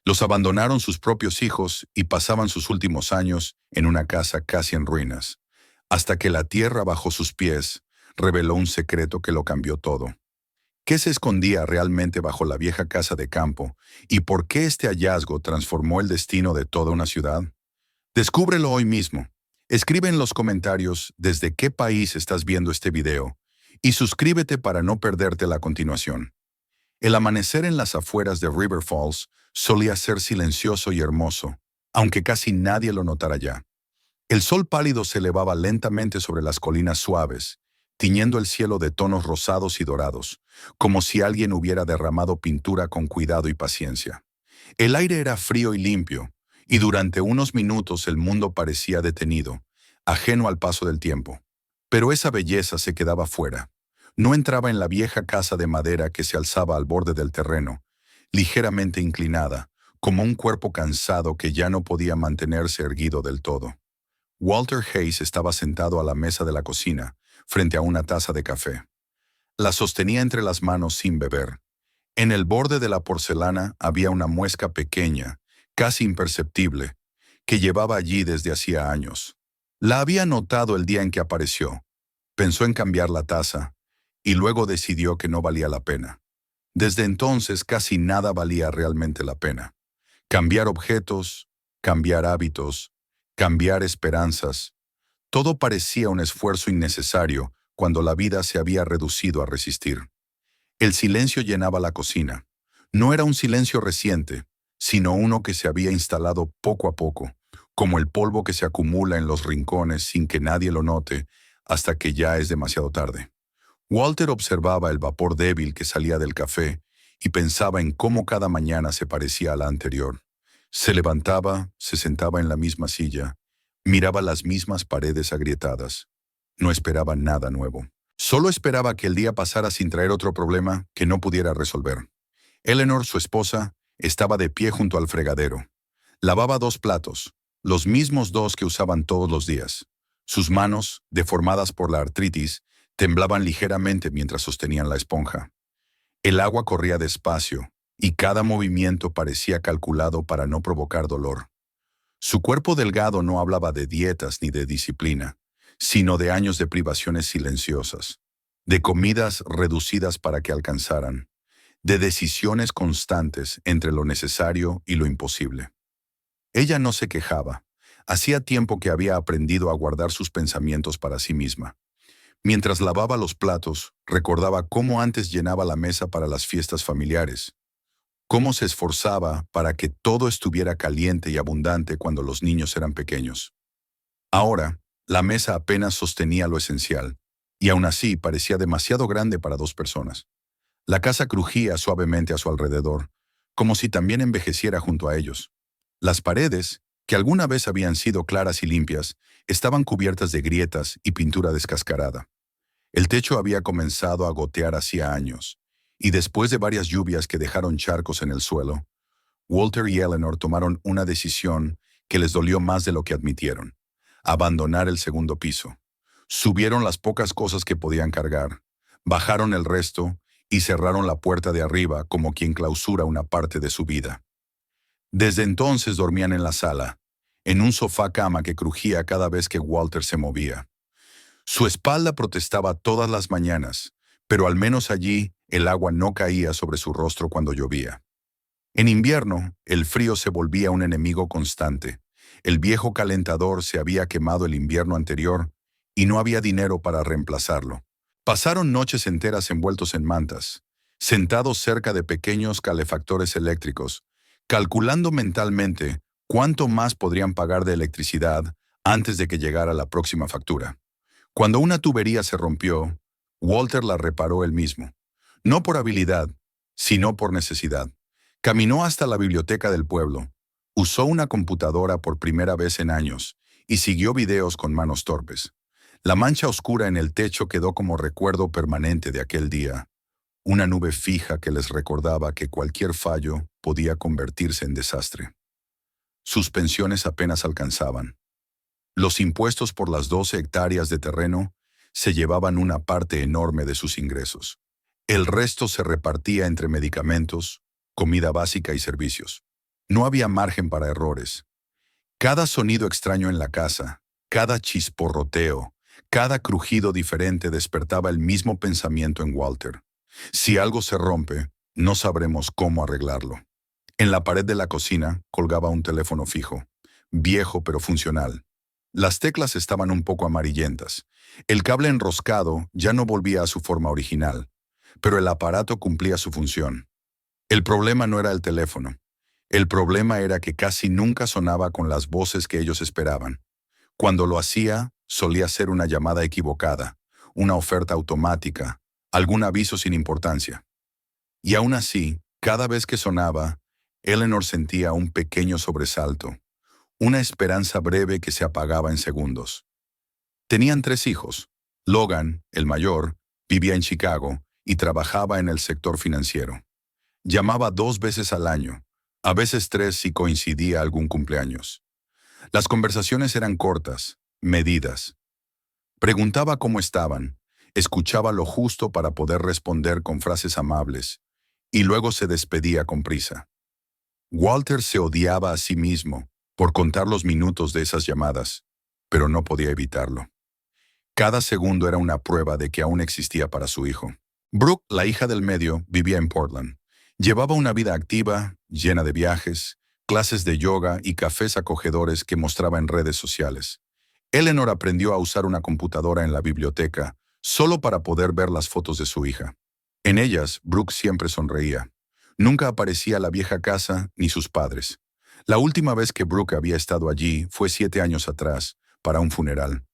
Los abandonaron sus propios hijos y pasaban sus últimos años en una casa casi en ruinas, hasta que la tierra bajo sus pies reveló un secreto que lo cambió todo. ¿Qué se escondía realmente bajo la vieja casa de campo y por qué este hallazgo transformó el destino de toda una ciudad? Descúbrelo hoy mismo. Escribe en los comentarios desde qué país estás viendo este video y suscríbete para no perderte la continuación. El amanecer en las afueras de River Falls solía ser silencioso y hermoso, aunque casi nadie lo notara ya. El sol pálido se elevaba lentamente sobre las colinas suaves, tiñendo el cielo de tonos rosados y dorados, como si alguien hubiera derramado pintura con cuidado y paciencia. El aire era frío y limpio, y durante unos minutos el mundo parecía detenido, ajeno al paso del tiempo. Pero esa belleza se quedaba fuera. No entraba en la vieja casa de madera que se alzaba al borde del terreno, ligeramente inclinada, como un cuerpo cansado que ya no podía mantenerse erguido del todo. Walter Hayes estaba sentado a la mesa de la cocina, frente a una taza de café. La sostenía entre las manos sin beber. En el borde de la porcelana había una muesca pequeña, casi imperceptible, que llevaba allí desde hacía años. La había notado el día en que apareció. Pensó en cambiar la taza, y luego decidió que no valía la pena. Desde entonces casi nada valía realmente la pena. Cambiar objetos, cambiar hábitos, cambiar esperanzas. Todo parecía un esfuerzo innecesario cuando la vida se había reducido a resistir. El silencio llenaba la cocina. No era un silencio reciente, sino uno que se había instalado poco a poco, como el polvo que se acumula en los rincones sin que nadie lo note hasta que ya es demasiado tarde. Walter observaba el vapor débil que salía del café y pensaba en cómo cada mañana se parecía a la anterior. Se levantaba, se sentaba en la misma silla, miraba las mismas paredes agrietadas. No esperaba nada nuevo. Solo esperaba que el día pasara sin traer otro problema que no pudiera resolver. Eleanor, su esposa, estaba de pie junto al fregadero. Lavaba 2 platos, los mismos 2 que usaban todos los días. Sus manos, deformadas por la artritis, temblaban ligeramente mientras sostenían la esponja. El agua corría despacio, y cada movimiento parecía calculado para no provocar dolor. Su cuerpo delgado no hablaba de dietas ni de disciplina, sino de años de privaciones silenciosas, de comidas reducidas para que alcanzaran, de decisiones constantes entre lo necesario y lo imposible. Ella no se quejaba. Hacía tiempo que había aprendido a guardar sus pensamientos para sí misma. Mientras lavaba los platos, recordaba cómo antes llenaba la mesa para las fiestas familiares, cómo se esforzaba para que todo estuviera caliente y abundante cuando los niños eran pequeños. Ahora, la mesa apenas sostenía lo esencial, y aún así parecía demasiado grande para 2 personas. La casa crujía suavemente a su alrededor, como si también envejeciera junto a ellos. Las paredes, que alguna vez habían sido claras y limpias, estaban cubiertas de grietas y pintura descascarada. El techo había comenzado a gotear hacía años, y después de varias lluvias que dejaron charcos en el suelo, Walter y Eleanor tomaron una decisión que les dolió más de lo que admitieron: abandonar el segundo piso. Subieron las pocas cosas que podían cargar, bajaron el resto y cerraron la puerta de arriba como quien clausura una parte de su vida. Desde entonces dormían en la sala, en un sofá cama que crujía cada vez que Walter se movía. Su espalda protestaba todas las mañanas, pero al menos allí el agua no caía sobre su rostro cuando llovía. En invierno, el frío se volvía un enemigo constante. El viejo calentador se había quemado el invierno anterior y no había dinero para reemplazarlo. Pasaron noches enteras envueltos en mantas, sentados cerca de pequeños calefactores eléctricos, calculando mentalmente cuánto más podrían pagar de electricidad antes de que llegara la próxima factura. Cuando una tubería se rompió, Walter la reparó él mismo, no por habilidad, sino por necesidad. Caminó hasta la biblioteca del pueblo, usó una computadora por primera vez en años y siguió videos con manos torpes. La mancha oscura en el techo quedó como recuerdo permanente de aquel día, una nube fija que les recordaba que cualquier fallo podía convertirse en desastre. Sus pensiones apenas alcanzaban. Los impuestos por las 12 hectáreas de terreno se llevaban una parte enorme de sus ingresos. El resto se repartía entre medicamentos, comida básica y servicios. No había margen para errores. Cada sonido extraño en la casa, cada chisporroteo, cada crujido diferente despertaba el mismo pensamiento en Walter. Si algo se rompe, no sabremos cómo arreglarlo. En la pared de la cocina colgaba un teléfono fijo, viejo pero funcional. Las teclas estaban un poco amarillentas. El cable enroscado ya no volvía a su forma original, pero el aparato cumplía su función. El problema no era el teléfono. El problema era que casi nunca sonaba con las voces que ellos esperaban. Cuando lo hacía, solía ser una llamada equivocada, una oferta automática, algún aviso sin importancia. Y aún así, cada vez que sonaba, Eleanor sentía un pequeño sobresalto, una esperanza breve que se apagaba en segundos. Tenían 3 hijos. Logan, el mayor, vivía en Chicago y trabajaba en el sector financiero. Llamaba 2 veces al año, a veces 3 si coincidía algún cumpleaños. Las conversaciones eran cortas, medidas. Preguntaba cómo estaban, escuchaba lo justo para poder responder con frases amables, y luego se despedía con prisa. Walter se odiaba a sí mismo por contar los minutos de esas llamadas, pero no podía evitarlo. Cada segundo era una prueba de que aún existía para su hijo. Brooke, la hija del medio, vivía en Portland. Llevaba una vida activa, llena de viajes, clases de yoga y cafés acogedores que mostraba en redes sociales. Eleanor aprendió a usar una computadora en la biblioteca solo para poder ver las fotos de su hija. En ellas, Brooke siempre sonreía. Nunca aparecía la vieja casa ni sus padres. La última vez que Brooke había estado allí fue 7 años atrás, para un funeral.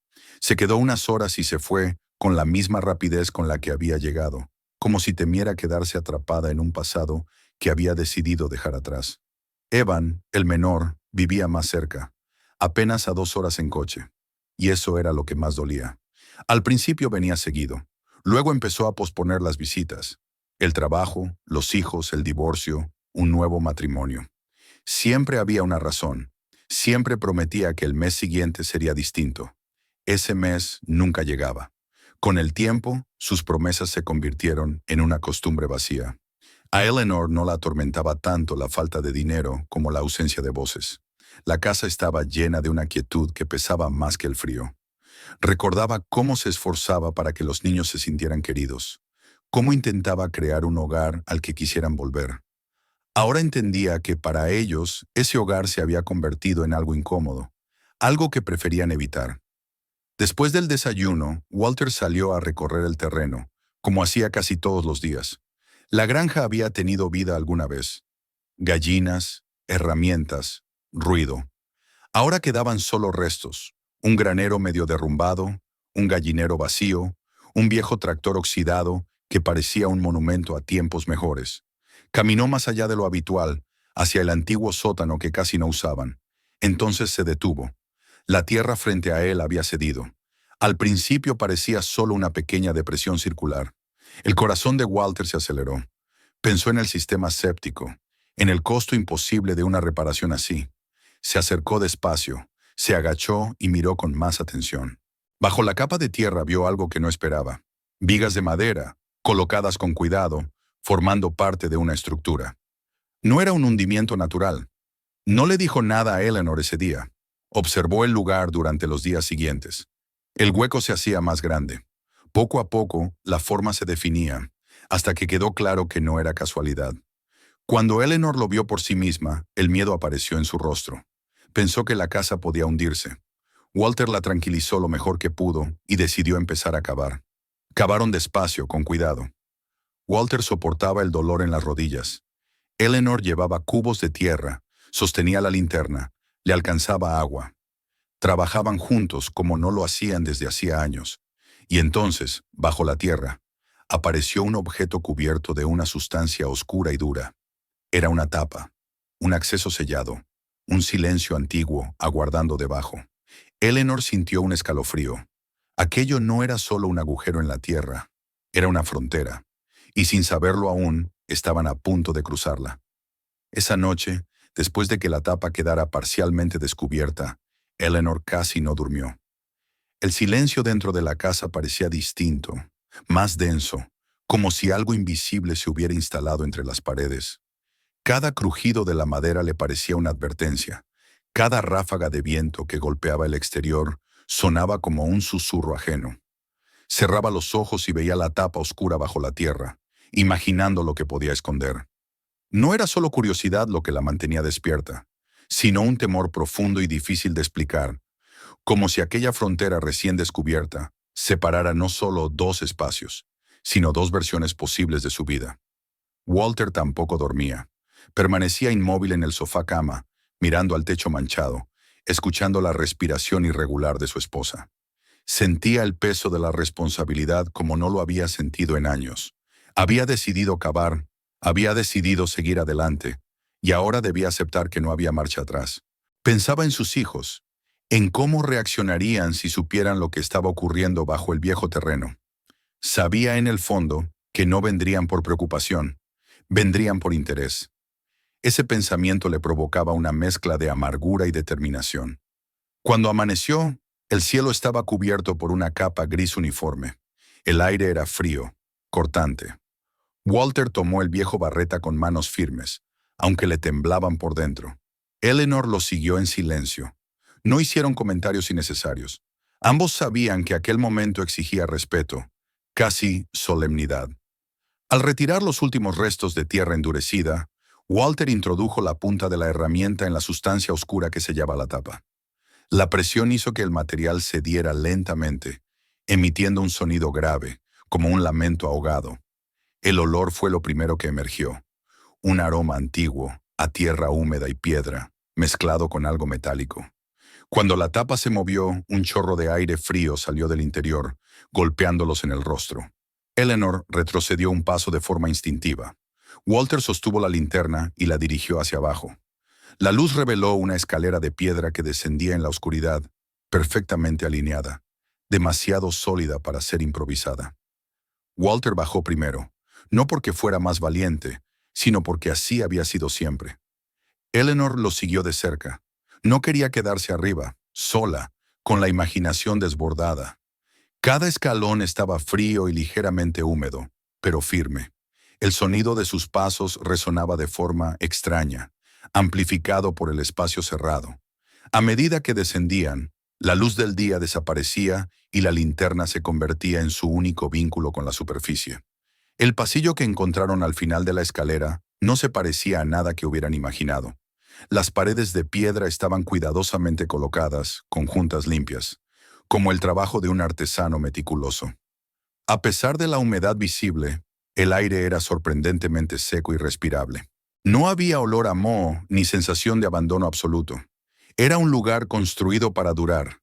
Se quedó unas horas y se fue con la misma rapidez con la que había llegado, como si temiera quedarse atrapada en un pasado que había decidido dejar atrás. Evan, el menor, vivía más cerca, apenas a 2 horas en coche, y eso era lo que más dolía. Al principio venía seguido, luego empezó a posponer las visitas, el trabajo, los hijos, el divorcio, un nuevo matrimonio. Siempre había una razón, siempre prometía que el mes siguiente sería distinto. Ese mes nunca llegaba. Con el tiempo, sus promesas se convirtieron en una costumbre vacía. A Eleanor no la atormentaba tanto la falta de dinero como la ausencia de voces. La casa estaba llena de una quietud que pesaba más que el frío. Recordaba cómo se esforzaba para que los niños se sintieran queridos, cómo intentaba crear un hogar al que quisieran volver. Ahora entendía que para ellos ese hogar se había convertido en algo incómodo, algo que preferían evitar. Después del desayuno, Walter salió a recorrer el terreno, como hacía casi todos los días. La granja había tenido vida alguna vez. Gallinas, herramientas, ruido. Ahora quedaban solo restos, un granero medio derrumbado, un gallinero vacío, un viejo tractor oxidado que parecía un monumento a tiempos mejores. Caminó más allá de lo habitual, hacia el antiguo sótano que casi no usaban. Entonces se detuvo. La tierra frente a él había cedido. Al principio parecía solo una pequeña depresión circular. El corazón de Walter se aceleró. Pensó en el sistema séptico, en el costo imposible de una reparación así. Se acercó despacio, se agachó y miró con más atención. Bajo la capa de tierra vio algo que no esperaba. Vigas de madera, colocadas con cuidado, formando parte de una estructura. No era un hundimiento natural. No le dijo nada a Eleanor ese día. Observó el lugar durante los días siguientes. El hueco se hacía más grande. Poco a poco, la forma se definía, hasta que quedó claro que no era casualidad. Cuando Eleanor lo vio por sí misma, el miedo apareció en su rostro. Pensó que la casa podía hundirse. Walter la tranquilizó lo mejor que pudo y decidió empezar a cavar. Cavaron despacio, con cuidado. Walter soportaba el dolor en las rodillas. Eleanor llevaba cubos de tierra, sostenía la linterna, le alcanzaba agua. Trabajaban juntos como no lo hacían desde hacía años. Y entonces, bajo la tierra, apareció un objeto cubierto de una sustancia oscura y dura. Era una tapa, un acceso sellado, un silencio antiguo aguardando debajo. Eleanor sintió un escalofrío. Aquello no era solo un agujero en la tierra, era una frontera. Y sin saberlo aún, estaban a punto de cruzarla. Esa noche, después de que la tapa quedara parcialmente descubierta, Eleanor casi no durmió. El silencio dentro de la casa parecía distinto, más denso, como si algo invisible se hubiera instalado entre las paredes. Cada crujido de la madera le parecía una advertencia. Cada ráfaga de viento que golpeaba el exterior sonaba como un susurro ajeno. Cerraba los ojos y veía la tapa oscura bajo la tierra, imaginando lo que podía esconder. No era solo curiosidad lo que la mantenía despierta, sino un temor profundo y difícil de explicar, como si aquella frontera recién descubierta separara no solo dos espacios, sino dos versiones posibles de su vida. Walter tampoco dormía. Permanecía inmóvil en el sofá cama, mirando al techo manchado, escuchando la respiración irregular de su esposa. Sentía el peso de la responsabilidad como no lo había sentido en años. Había decidido cavar, había decidido seguir adelante, y ahora debía aceptar que no había marcha atrás. Pensaba en sus hijos, en cómo reaccionarían si supieran lo que estaba ocurriendo bajo el viejo terreno. Sabía en el fondo que no vendrían por preocupación, vendrían por interés. Ese pensamiento le provocaba una mezcla de amargura y determinación. Cuando amaneció, el cielo estaba cubierto por una capa gris uniforme. El aire era frío, cortante. Walter tomó el viejo barreta con manos firmes, aunque le temblaban por dentro. Eleanor lo siguió en silencio. No hicieron comentarios innecesarios. Ambos sabían que aquel momento exigía respeto, casi solemnidad. Al retirar los últimos restos de tierra endurecida, Walter introdujo la punta de la herramienta en la sustancia oscura que sellaba la tapa. La presión hizo que el material cediera lentamente, emitiendo un sonido grave, como un lamento ahogado. El olor fue lo primero que emergió, un aroma antiguo, a tierra húmeda y piedra, mezclado con algo metálico. Cuando la tapa se movió, un chorro de aire frío salió del interior, golpeándolos en el rostro. Eleanor retrocedió un paso de forma instintiva. Walter sostuvo la linterna y la dirigió hacia abajo. La luz reveló una escalera de piedra que descendía en la oscuridad, perfectamente alineada, demasiado sólida para ser improvisada. Walter bajó primero, no porque fuera más valiente, sino porque así había sido siempre. Eleanor lo siguió de cerca. No quería quedarse arriba, sola, con la imaginación desbordada. Cada escalón estaba frío y ligeramente húmedo, pero firme. El sonido de sus pasos resonaba de forma extraña, amplificado por el espacio cerrado. A medida que descendían, la luz del día desaparecía y la linterna se convertía en su único vínculo con la superficie. El pasillo que encontraron al final de la escalera no se parecía a nada que hubieran imaginado. Las paredes de piedra estaban cuidadosamente colocadas, con juntas limpias, como el trabajo de un artesano meticuloso. A pesar de la humedad visible, el aire era sorprendentemente seco y respirable. No había olor a moho ni sensación de abandono absoluto. Era un lugar construido para durar.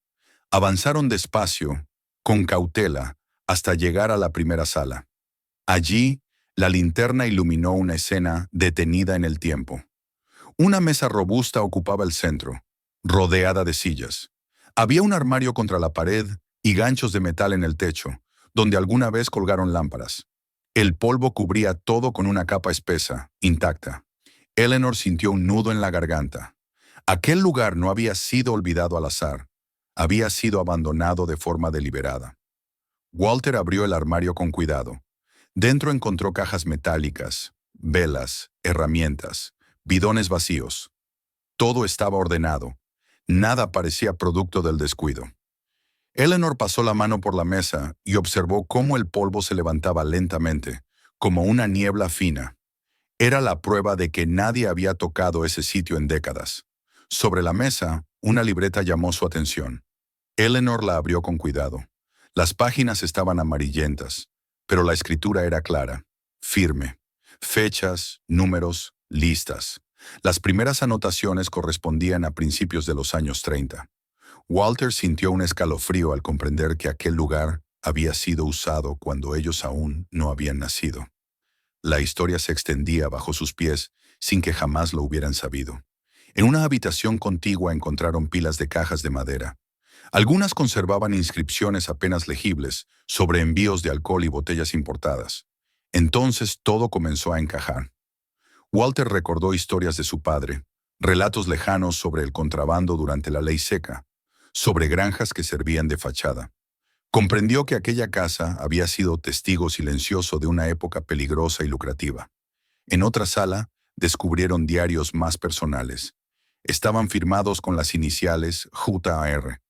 Avanzaron despacio, con cautela, hasta llegar a la primera sala. Allí, la linterna iluminó una escena detenida en el tiempo. Una mesa robusta ocupaba el centro, rodeada de sillas. Había un armario contra la pared y ganchos de metal en el techo, donde alguna vez colgaron lámparas. El polvo cubría todo con una capa espesa, intacta. Eleanor sintió un nudo en la garganta. Aquel lugar no había sido olvidado al azar. Había sido abandonado de forma deliberada. Walter abrió el armario con cuidado. Dentro encontró cajas metálicas, velas, herramientas, bidones vacíos. Todo estaba ordenado. Nada parecía producto del descuido. Eleanor pasó la mano por la mesa y observó cómo el polvo se levantaba lentamente, como una niebla fina. Era la prueba de que nadie había tocado ese sitio en décadas. Sobre la mesa, una libreta llamó su atención. Eleanor la abrió con cuidado. Las páginas estaban amarillentas, pero la escritura era clara, firme. Fechas, números, listas. Las primeras anotaciones correspondían a principios de los años 30. Walter sintió un escalofrío al comprender que aquel lugar había sido usado cuando ellos aún no habían nacido. La historia se extendía bajo sus pies sin que jamás lo hubieran sabido. En una habitación contigua encontraron pilas de cajas de madera. Algunas conservaban inscripciones apenas legibles sobre envíos de alcohol y botellas importadas. Entonces todo comenzó a encajar. Walter recordó historias de su padre, relatos lejanos sobre el contrabando durante la ley seca, sobre granjas que servían de fachada. Comprendió que aquella casa había sido testigo silencioso de una época peligrosa y lucrativa. En otra sala, descubrieron diarios más personales. Estaban firmados con las iniciales JR.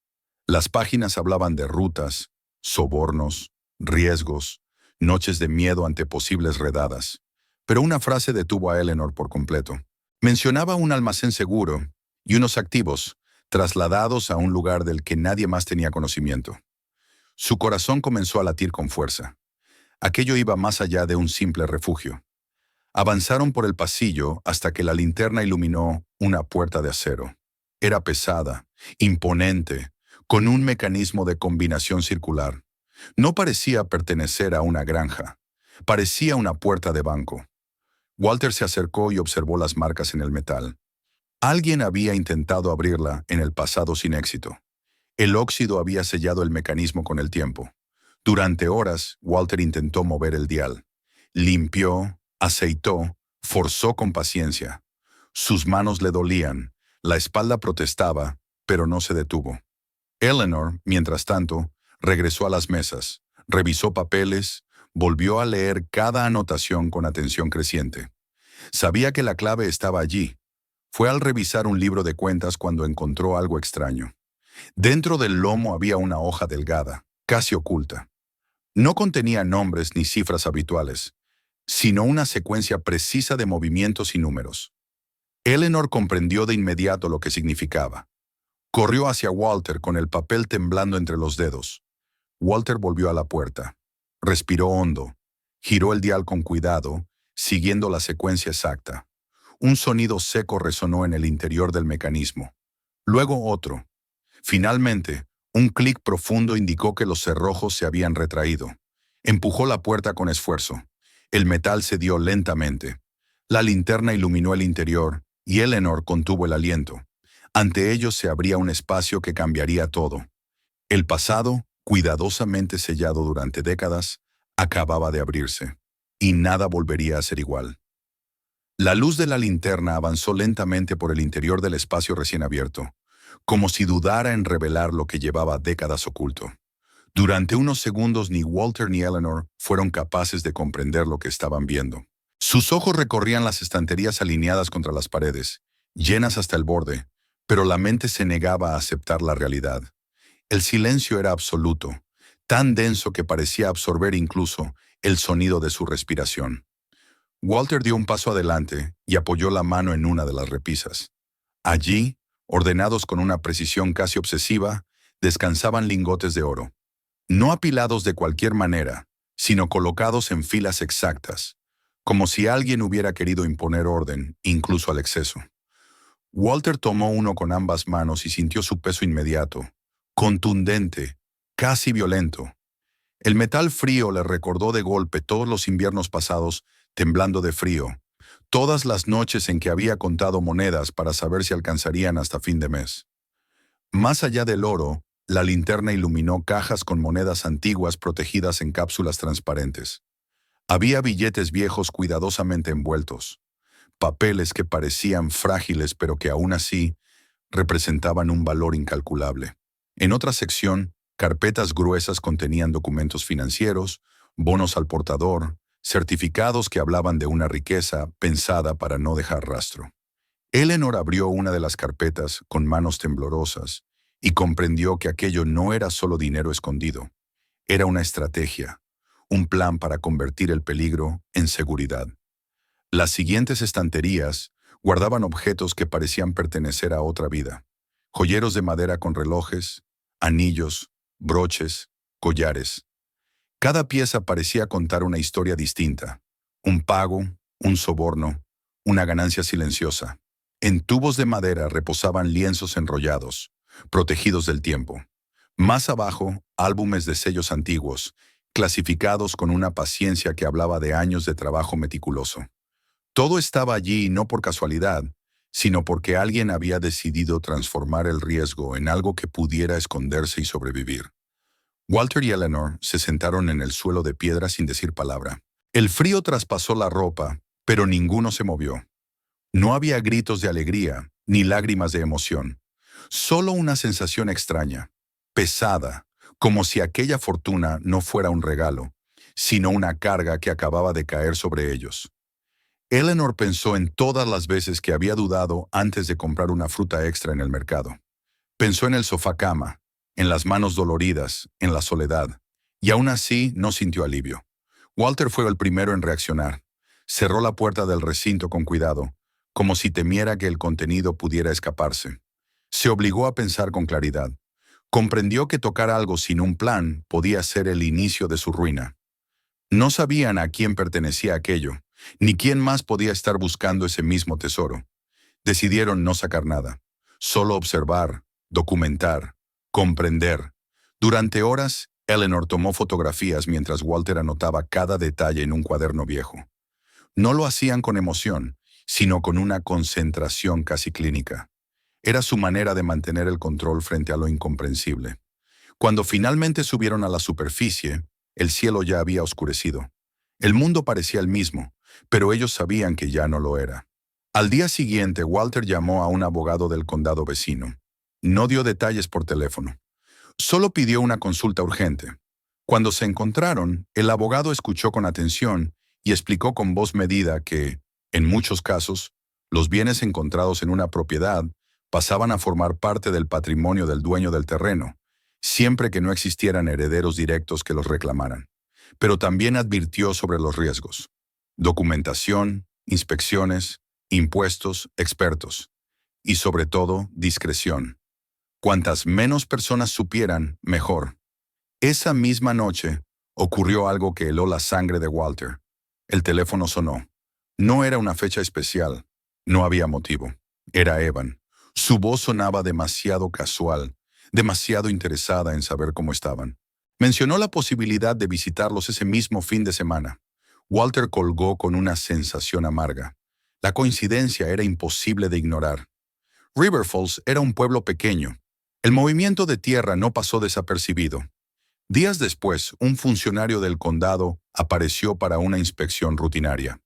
Las páginas hablaban de rutas, sobornos, riesgos, noches de miedo ante posibles redadas. Pero una frase detuvo a Eleanor por completo. Mencionaba un almacén seguro y unos activos, trasladados a un lugar del que nadie más tenía conocimiento. Su corazón comenzó a latir con fuerza. Aquello iba más allá de un simple refugio. Avanzaron por el pasillo hasta que la linterna iluminó una puerta de acero. Era pesada, imponente, con un mecanismo de combinación circular. No parecía pertenecer a una granja. Parecía una puerta de banco. Walter se acercó y observó las marcas en el metal. Alguien había intentado abrirla en el pasado sin éxito. El óxido había sellado el mecanismo con el tiempo. Durante horas, Walter intentó mover el dial. Limpió, aceitó, forzó con paciencia. Sus manos le dolían, la espalda protestaba, pero no se detuvo. Eleanor, mientras tanto, regresó a las mesas, revisó papeles, volvió a leer cada anotación con atención creciente. Sabía que la clave estaba allí. Fue al revisar un libro de cuentas cuando encontró algo extraño. Dentro del lomo había una hoja delgada, casi oculta. No contenía nombres ni cifras habituales, sino una secuencia precisa de movimientos y números. Eleanor comprendió de inmediato lo que significaba. Corrió hacia Walter con el papel temblando entre los dedos. Walter volvió a la puerta. Respiró hondo. Giró el dial con cuidado, siguiendo la secuencia exacta. Un sonido seco resonó en el interior del mecanismo. Luego otro. Finalmente, un clic profundo indicó que los cerrojos se habían retraído. Empujó la puerta con esfuerzo. El metal cedió lentamente. La linterna iluminó el interior y Eleanor contuvo el aliento. Ante ellos se abría un espacio que cambiaría todo. El pasado, cuidadosamente sellado durante décadas, acababa de abrirse, y nada volvería a ser igual. La luz de la linterna avanzó lentamente por el interior del espacio recién abierto, como si dudara en revelar lo que llevaba décadas oculto. Durante unos segundos ni Walter ni Eleanor fueron capaces de comprender lo que estaban viendo. Sus ojos recorrían las estanterías alineadas contra las paredes, llenas hasta el borde, pero la mente se negaba a aceptar la realidad. El silencio era absoluto, tan denso que parecía absorber incluso el sonido de su respiración. Walter dio un paso adelante y apoyó la mano en una de las repisas. Allí, ordenados con una precisión casi obsesiva, descansaban lingotes de oro. No apilados de cualquier manera, sino colocados en filas exactas, como si alguien hubiera querido imponer orden, incluso al exceso. Walter tomó uno con ambas manos y sintió su peso inmediato, contundente, casi violento. El metal frío le recordó de golpe todos los inviernos pasados temblando de frío, todas las noches en que había contado monedas para saber si alcanzarían hasta fin de mes. Más allá del oro, la linterna iluminó cajas con monedas antiguas protegidas en cápsulas transparentes. Había billetes viejos cuidadosamente envueltos, papeles que parecían frágiles pero que aún así representaban un valor incalculable. En otra sección, carpetas gruesas contenían documentos financieros, bonos al portador, certificados que hablaban de una riqueza pensada para no dejar rastro. Eleanor abrió una de las carpetas con manos temblorosas y comprendió que aquello no era solo dinero escondido. Era una estrategia, un plan para convertir el peligro en seguridad. Las siguientes estanterías guardaban objetos que parecían pertenecer a otra vida. Joyeros de madera con relojes, anillos, broches, collares. Cada pieza parecía contar una historia distinta. Un pago, un soborno, una ganancia silenciosa. En tubos de madera reposaban lienzos enrollados, protegidos del tiempo. Más abajo, álbumes de sellos antiguos, clasificados con una paciencia que hablaba de años de trabajo meticuloso. Todo estaba allí no por casualidad, sino porque alguien había decidido transformar el riesgo en algo que pudiera esconderse y sobrevivir. Walter y Eleanor se sentaron en el suelo de piedra sin decir palabra. El frío traspasó la ropa, pero ninguno se movió. No había gritos de alegría, ni lágrimas de emoción. Solo una sensación extraña, pesada, como si aquella fortuna no fuera un regalo, sino una carga que acababa de caer sobre ellos. Eleanor pensó en todas las veces que había dudado antes de comprar una fruta extra en el mercado. Pensó en el sofá cama, en las manos doloridas, en la soledad, y aún así no sintió alivio. Walter fue el primero en reaccionar. Cerró la puerta del recinto con cuidado, como si temiera que el contenido pudiera escaparse. Se obligó a pensar con claridad. Comprendió que tocar algo sin un plan podía ser el inicio de su ruina. No sabían a quién pertenecía aquello, ni quién más podía estar buscando ese mismo tesoro. Decidieron no sacar nada, solo observar, documentar, comprender. Durante horas, Eleanor tomó fotografías mientras Walter anotaba cada detalle en un cuaderno viejo. No lo hacían con emoción, sino con una concentración casi clínica. Era su manera de mantener el control frente a lo incomprensible. Cuando finalmente subieron a la superficie, el cielo ya había oscurecido. El mundo parecía el mismo, pero ellos sabían que ya no lo era. Al día siguiente, Walter llamó a un abogado del condado vecino. No dio detalles por teléfono. Solo pidió una consulta urgente. Cuando se encontraron, el abogado escuchó con atención y explicó con voz medida que, en muchos casos, los bienes encontrados en una propiedad pasaban a formar parte del patrimonio del dueño del terreno, siempre que no existieran herederos directos que los reclamaran. Pero también advirtió sobre los riesgos. Documentación, inspecciones, impuestos, expertos. Y sobre todo, discreción. Cuantas menos personas supieran, mejor. Esa misma noche, ocurrió algo que heló la sangre de Walter. El teléfono sonó. No era una fecha especial. No había motivo. Era Evan. Su voz sonaba demasiado casual, demasiado interesada en saber cómo estaban. Mencionó la posibilidad de visitarlos ese mismo fin de semana. Walter colgó con una sensación amarga. La coincidencia era imposible de ignorar. River Falls era un pueblo pequeño. El movimiento de tierra no pasó desapercibido. Días después, un funcionario del condado apareció para una inspección rutinaria.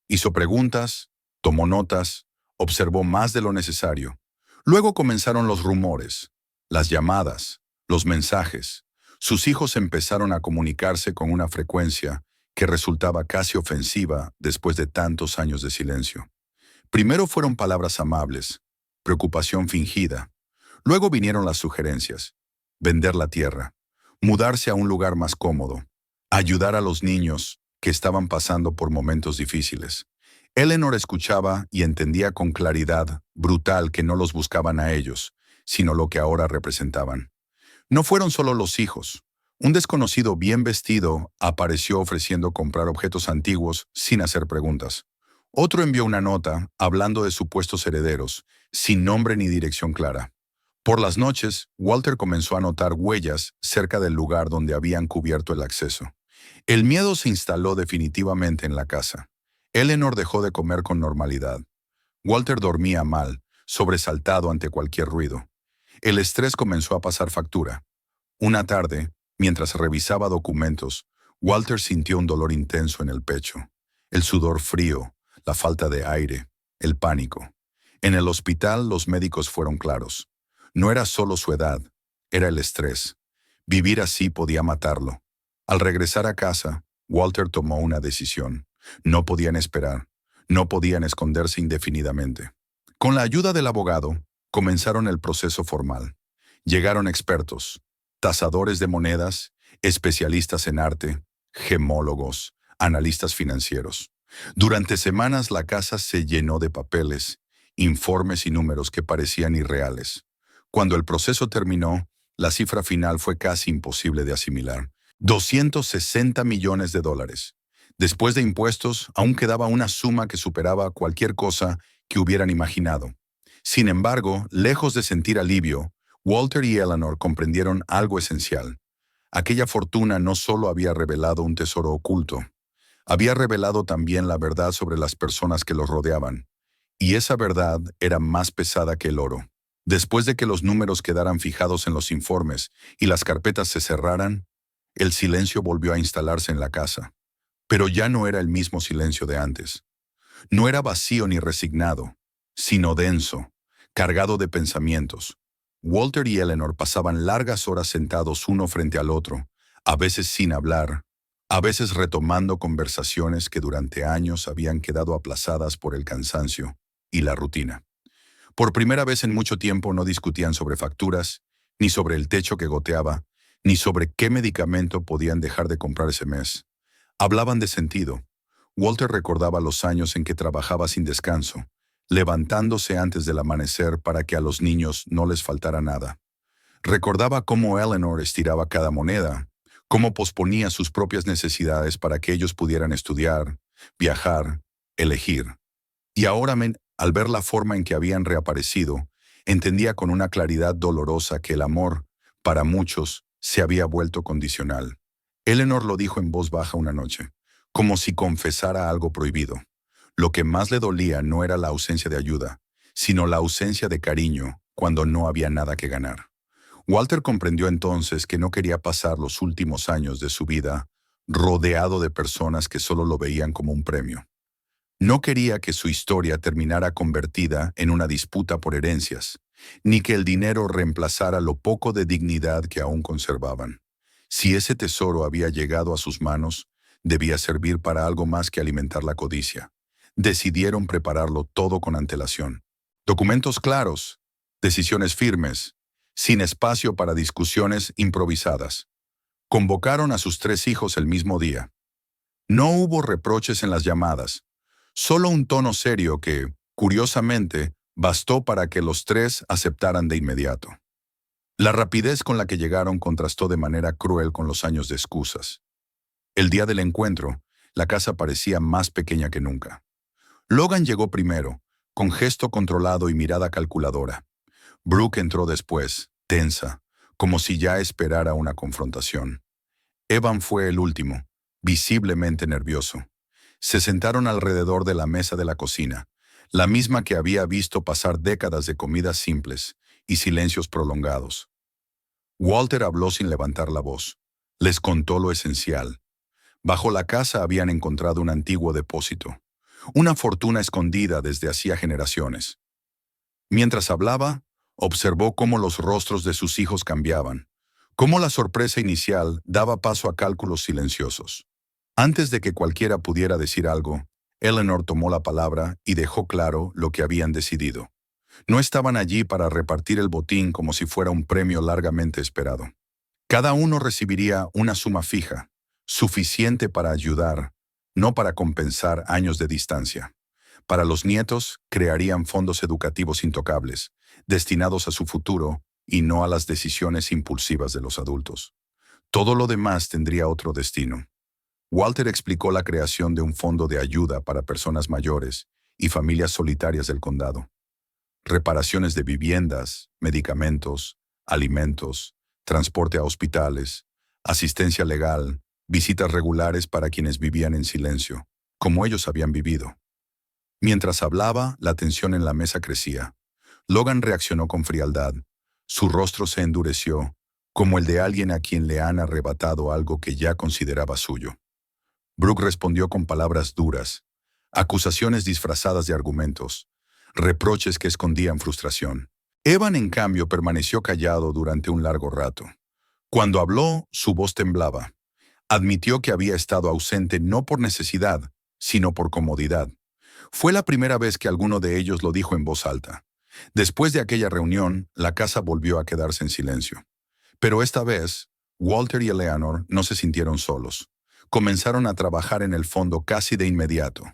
Hizo preguntas, tomó notas, observó más de lo necesario. Luego comenzaron los rumores, las llamadas, los mensajes. Sus hijos empezaron a comunicarse con una frecuencia que resultaba casi ofensiva después de tantos años de silencio. Primero fueron palabras amables, preocupación fingida. Luego vinieron las sugerencias: vender la tierra, mudarse a un lugar más cómodo, ayudar a los niños que estaban pasando por momentos difíciles. Eleanor escuchaba y entendía con claridad brutal que no los buscaban a ellos, sino lo que ahora representaban. No fueron solo los hijos. Un desconocido bien vestido apareció ofreciendo comprar objetos antiguos sin hacer preguntas. Otro envió una nota hablando de supuestos herederos, sin nombre ni dirección clara. Por las noches, Walter comenzó a notar huellas cerca del lugar donde habían cubierto el acceso. El miedo se instaló definitivamente en la casa. Eleanor dejó de comer con normalidad. Walter dormía mal, sobresaltado ante cualquier ruido. El estrés comenzó a pasar factura. Una tarde, mientras revisaba documentos, Walter sintió un dolor intenso en el pecho. El sudor frío, la falta de aire, el pánico. En el hospital los médicos fueron claros. No era solo su edad, era el estrés. Vivir así podía matarlo. Al regresar a casa, Walter tomó una decisión. No podían esperar, no podían esconderse indefinidamente. Con la ayuda del abogado, comenzaron el proceso formal. Llegaron expertos, tasadores de monedas, especialistas en arte, gemólogos, analistas financieros. Durante semanas la casa se llenó de papeles, informes y números que parecían irreales. Cuando el proceso terminó, la cifra final fue casi imposible de asimilar. $260 millones. Después de impuestos, aún quedaba una suma que superaba cualquier cosa que hubieran imaginado. Sin embargo, lejos de sentir alivio, Walter y Eleanor comprendieron algo esencial. Aquella fortuna no solo había revelado un tesoro oculto, había revelado también la verdad sobre las personas que los rodeaban. Y esa verdad era más pesada que el oro. Después de que los números quedaran fijados en los informes y las carpetas se cerraran, el silencio volvió a instalarse en la casa. Pero ya no era el mismo silencio de antes. No era vacío ni resignado, sino denso, cargado de pensamientos. Walter y Eleanor pasaban largas horas sentados uno frente al otro, a veces sin hablar, a veces retomando conversaciones que durante años habían quedado aplazadas por el cansancio y la rutina. Por primera vez en mucho tiempo no discutían sobre facturas, ni sobre el techo que goteaba, ni sobre qué medicamento podían dejar de comprar ese mes. Hablaban de sentido. Walter recordaba los años en que trabajaba sin descanso, levantándose antes del amanecer para que a los niños no les faltara nada. Recordaba cómo Eleanor estiraba cada moneda, cómo posponía sus propias necesidades para que ellos pudieran estudiar, viajar, elegir. Y ahora, al ver la forma en que habían reaparecido, entendía con una claridad dolorosa que el amor, para muchos, se había vuelto condicional. Eleanor lo dijo en voz baja una noche, como si confesara algo prohibido. Lo que más le dolía no era la ausencia de ayuda, sino la ausencia de cariño cuando no había nada que ganar. Walter comprendió entonces que no quería pasar los últimos años de su vida rodeado de personas que solo lo veían como un premio. No quería que su historia terminara convertida en una disputa por herencias, ni que el dinero reemplazara lo poco de dignidad que aún conservaban. Si ese tesoro había llegado a sus manos, debía servir para algo más que alimentar la codicia. Decidieron prepararlo todo con antelación. Documentos claros, decisiones firmes, sin espacio para discusiones improvisadas. Convocaron a sus 3 hijos el mismo día. No hubo reproches en las llamadas, solo un tono serio que, curiosamente, bastó para que los 3 aceptaran de inmediato. La rapidez con la que llegaron contrastó de manera cruel con los años de excusas. El día del encuentro, la casa parecía más pequeña que nunca. Logan llegó primero, con gesto controlado y mirada calculadora. Brooke entró después, tensa, como si ya esperara una confrontación. Evan fue el último, visiblemente nervioso. Se sentaron alrededor de la mesa de la cocina, la misma que había visto pasar décadas de comidas simples y silencios prolongados. Walter habló sin levantar la voz. Les contó lo esencial. Bajo la casa habían encontrado un antiguo depósito, una fortuna escondida desde hacía generaciones. Mientras hablaba, observó cómo los rostros de sus hijos cambiaban, cómo la sorpresa inicial daba paso a cálculos silenciosos. Antes de que cualquiera pudiera decir algo, Eleanor tomó la palabra y dejó claro lo que habían decidido. No estaban allí para repartir el botín como si fuera un premio largamente esperado. Cada uno recibiría una suma fija, suficiente para ayudar, no para compensar años de distancia. Para los nietos, crearían fondos educativos intocables, destinados a su futuro y no a las decisiones impulsivas de los adultos. Todo lo demás tendría otro destino. Walter explicó la creación de un fondo de ayuda para personas mayores y familias solitarias del condado. Reparaciones de viviendas, medicamentos, alimentos, transporte a hospitales, asistencia legal, visitas regulares para quienes vivían en silencio, como ellos habían vivido. Mientras hablaba, la tensión en la mesa crecía. Logan reaccionó con frialdad. Su rostro se endureció, como el de alguien a quien le han arrebatado algo que ya consideraba suyo. Brooke respondió con palabras duras, acusaciones disfrazadas de argumentos, reproches que escondían frustración. Evan, en cambio, permaneció callado durante un largo rato. Cuando habló, su voz temblaba. Admitió que había estado ausente no por necesidad, sino por comodidad. Fue la primera vez que alguno de ellos lo dijo en voz alta. Después de aquella reunión, la casa volvió a quedarse en silencio. Pero esta vez, Walter y Eleanor no se sintieron solos. Comenzaron a trabajar en el fondo casi de inmediato.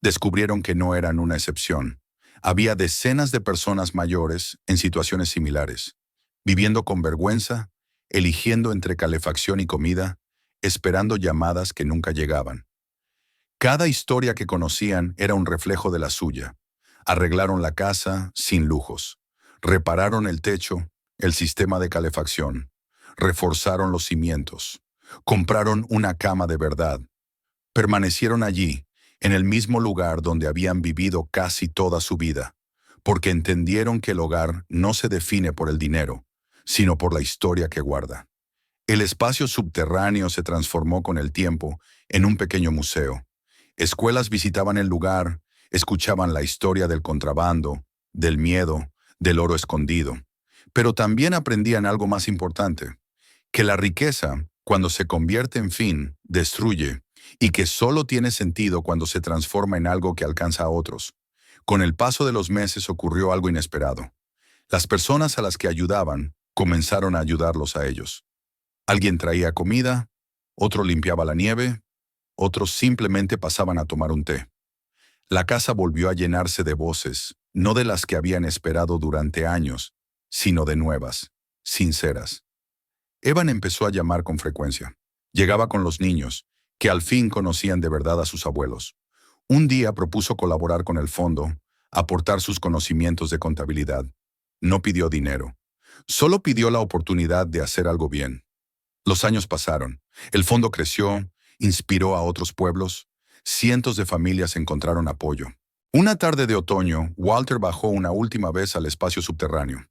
Descubrieron que no eran una excepción. Había decenas de personas mayores en situaciones similares, viviendo con vergüenza, eligiendo entre calefacción y comida, esperando llamadas que nunca llegaban. Cada historia que conocían era un reflejo de la suya. Arreglaron la casa sin lujos. Repararon el techo, el sistema de calefacción. Reforzaron los cimientos. Compraron una cama de verdad. Permanecieron allí, en el mismo lugar donde habían vivido casi toda su vida, porque entendieron que el hogar no se define por el dinero, sino por la historia que guarda. El espacio subterráneo se transformó con el tiempo en un pequeño museo. Escuelas visitaban el lugar, escuchaban la historia del contrabando, del miedo, del oro escondido. Pero también aprendían algo más importante, que la riqueza, cuando se convierte en fin, destruye, y que solo tiene sentido cuando se transforma en algo que alcanza a otros. Con el paso de los meses ocurrió algo inesperado. Las personas a las que ayudaban comenzaron a ayudarlos a ellos. Alguien traía comida, otro limpiaba la nieve, otros simplemente pasaban a tomar un té. La casa volvió a llenarse de voces, no de las que habían esperado durante años, sino de nuevas, sinceras. Evan empezó a llamar con frecuencia. Llegaba con los niños, que al fin conocían de verdad a sus abuelos. Un día propuso colaborar con el fondo, aportar sus conocimientos de contabilidad. No pidió dinero, solo pidió la oportunidad de hacer algo bien. Los años pasaron, el fondo creció, inspiró a otros pueblos, cientos de familias encontraron apoyo. Una tarde de otoño, Walter bajó una última vez al espacio subterráneo.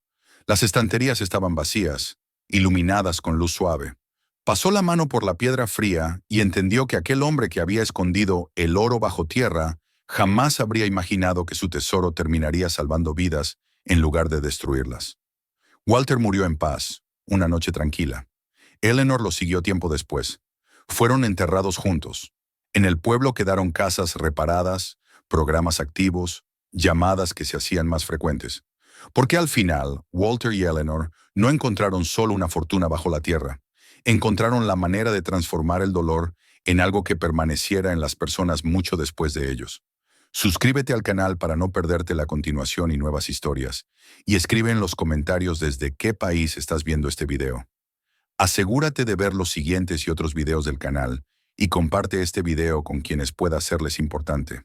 Las estanterías estaban vacías, iluminadas con luz suave. Pasó la mano por la piedra fría y entendió que aquel hombre que había escondido el oro bajo tierra jamás habría imaginado que su tesoro terminaría salvando vidas en lugar de destruirlas. Walter murió en paz, una noche tranquila. Eleanor lo siguió tiempo después. Fueron enterrados juntos. En el pueblo quedaron casas reparadas, programas activos, llamadas que se hacían más frecuentes. Porque al final, Walter y Eleanor no encontraron solo una fortuna bajo la tierra. Encontraron la manera de transformar el dolor en algo que permaneciera en las personas mucho después de ellos. Suscríbete al canal para no perderte la continuación y nuevas historias. Y escribe en los comentarios desde qué país estás viendo este video. Asegúrate de ver los siguientes y otros videos del canal y comparte este video con quienes pueda serles importante.